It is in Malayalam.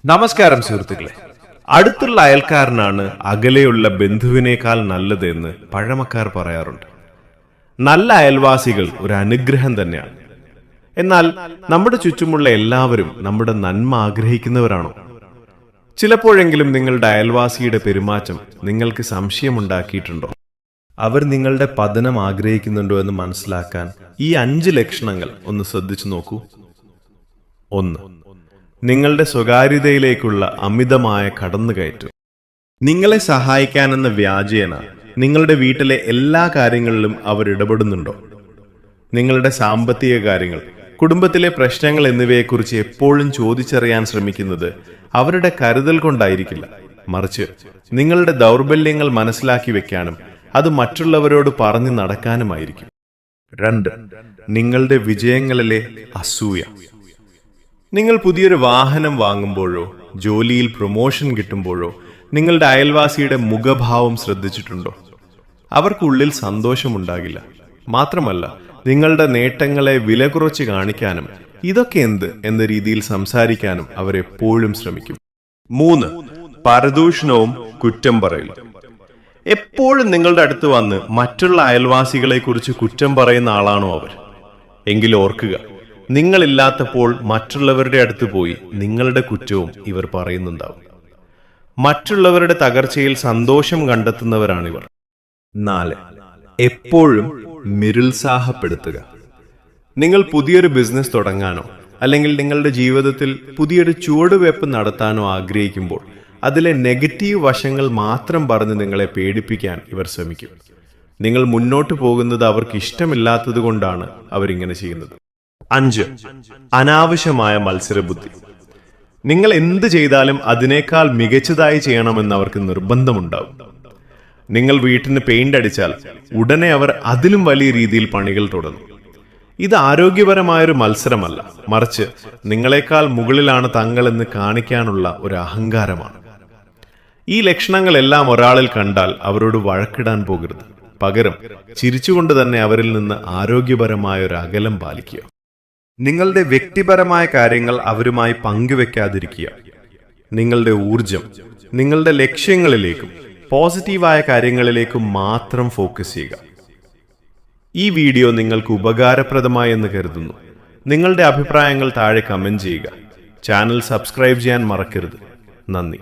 നമസ്കാരം സുഹൃത്തുക്കളെ. അടുത്തുള്ള അയൽക്കാരനാണ് അകലെയുള്ള ബന്ധുവിനേക്കാൾ നല്ലതെന്ന് പഴമക്കാർ പറയാറുണ്ട്. നല്ല അയൽവാസികൾ ഒരു അനുഗ്രഹം തന്നെയാണ്. എന്നാൽ നമ്മുടെ ചുറ്റുമുള്ള എല്ലാവരും നമ്മുടെ നന്മ ആഗ്രഹിക്കുന്നവരാണോ? ചിലപ്പോഴെങ്കിലും നിങ്ങളുടെ അയൽവാസിയുടെ പെരുമാറ്റം നിങ്ങൾക്ക് സംശയമുണ്ടാക്കിയിട്ടുണ്ടോ? അവർ നിങ്ങളുടെ പതനം ആഗ്രഹിക്കുന്നുണ്ടോ എന്ന് മനസ്സിലാക്കാൻ ഈ 5 ലക്ഷണങ്ങൾ ഒന്ന് ശ്രദ്ധിച്ചു നോക്കൂ. 1. നിങ്ങളുടെ സ്വകാര്യതയിലേക്കുള്ള അമിതമായ കടന്നുകയറ്റം. നിങ്ങളെ സഹായിക്കാനെന്ന വ്യാജേന നിങ്ങളുടെ വീട്ടിലെ എല്ലാ കാര്യങ്ങളിലും അവർ ഇടപെടുന്നുണ്ടോ? നിങ്ങളുടെ സാമ്പത്തിക കാര്യങ്ങൾ, കുടുംബത്തിലെ പ്രശ്നങ്ങൾ എന്നിവയെക്കുറിച്ച് എപ്പോഴും ചോദിച്ചറിയാൻ ശ്രമിക്കുന്നത് അവരുടെ കരുതൽ കൊണ്ടായിരിക്കില്ല, മറിച്ച് നിങ്ങളുടെ ദൗർബല്യങ്ങൾ മനസ്സിലാക്കി വെക്കാനും അത് മറ്റുള്ളവരോട് പറഞ്ഞു നടക്കാനുമായിരിക്കും. 2. നിങ്ങളുടെ വിജയങ്ങളിലെ അസൂയ. നിങ്ങൾ പുതിയൊരു വാഹനം വാങ്ങുമ്പോഴോ ജോലിയിൽ പ്രൊമോഷൻ കിട്ടുമ്പോഴോ നിങ്ങളുടെ അയൽവാസിയുടെ മുഖഭാവം ശ്രദ്ധിച്ചിട്ടുണ്ടോ? അവർക്കുള്ളിൽ സന്തോഷമുണ്ടാകില്ല. മാത്രമല്ല, നിങ്ങളുടെ നേട്ടങ്ങളെ വില കുറച്ച് കാണിക്കാനും ഇതൊക്കെ എന്ത് എന്ന രീതിയിൽ സംസാരിക്കാനും അവരെപ്പോഴും ശ്രമിക്കും. 3. പരദൂഷണവും കുറ്റം പറയലും. എപ്പോഴും നിങ്ങളുടെ അടുത്ത് വന്ന് മറ്റുള്ള അയൽവാസികളെ കുറിച്ച് കുറ്റം പറയുന്ന ആളാണോ അവർ? എങ്കിൽ ഓർക്കുക, നിങ്ങളില്ലാത്തപ്പോൾ മറ്റുള്ളവരുടെ അടുത്ത് പോയി നിങ്ങളുടെ കുറ്റവും ഇവർ പറയുന്നുണ്ടാവും. മറ്റുള്ളവരുടെ തകർച്ചയിൽ സന്തോഷം കണ്ടെത്തുന്നവരാണിവർ. 4. എപ്പോഴും നിരുത്സാഹപ്പെടുത്തുക. നിങ്ങൾ പുതിയൊരു ബിസിനസ് തുടങ്ങാനോ അല്ലെങ്കിൽ നിങ്ങളുടെ ജീവിതത്തിൽ പുതിയൊരു ചുവടുവയ്പ് നടത്താനോ ആഗ്രഹിക്കുമ്പോൾ അതിലെ നെഗറ്റീവ് വശങ്ങൾ മാത്രം പറഞ്ഞ് നിങ്ങളെ പേടിപ്പിക്കാൻ ഇവർ ശ്രമിക്കും. നിങ്ങൾ മുന്നോട്ട് പോകുന്നത് അവർക്ക് ഇഷ്ടമില്ലാത്തത് കൊണ്ടാണ് അവരിങ്ങനെ ചെയ്യുന്നത്. 5. അനാവശ്യമായ മത്സരബുദ്ധി. നിങ്ങൾ എന്ത് ചെയ്താലും അതിനേക്കാൾ മികച്ചതായി ചെയ്യണമെന്ന് അവർക്ക് നിർബന്ധമുണ്ടാവും. നിങ്ങൾ വീട്ടിന് പെയിന്റ് അടിച്ചാൽ ഉടനെ അവർ അതിലും വലിയ രീതിയിൽ പണികൾ തുടങ്ങും. ഇത് ആരോഗ്യപരമായൊരു മത്സരമല്ല, മറിച്ച് നിങ്ങളെക്കാൾ മുകളിലാണ് തങ്ങളെന്ന് കാണിക്കാനുള്ള ഒരു അഹങ്കാരമാണ്. ഈ ലക്ഷണങ്ങളെല്ലാം ഒരാളിൽ കണ്ടാൽ അവരോട് വഴക്കിടാൻ പോകരുത്. പകരം ചിരിച്ചുകൊണ്ട് തന്നെ അവരിൽ നിന്ന് ആരോഗ്യപരമായ ഒരു അകലം പാലിക്കുക. നിങ്ങളുടെ വ്യക്തിപരമായ കാര്യങ്ങൾ അവരുമായി പങ്കുവെക്കാതിരിക്കുക. നിങ്ങളുടെ ഊർജം നിങ്ങളുടെ ലക്ഷ്യങ്ങളിലേക്കും പോസിറ്റീവായ കാര്യങ്ങളിലേക്കും മാത്രം ഫോക്കസ് ചെയ്യുക. ഈ വീഡിയോ നിങ്ങൾക്ക് ഉപകാരപ്രദമായി എന്ന് കരുതുന്നു. നിങ്ങളുടെ അഭിപ്രായങ്ങൾ താഴെ കമന്റ് ചെയ്യുക. ചാനൽ സബ്സ്ക്രൈബ് ചെയ്യാൻ മറക്കരുത്. നന്ദി.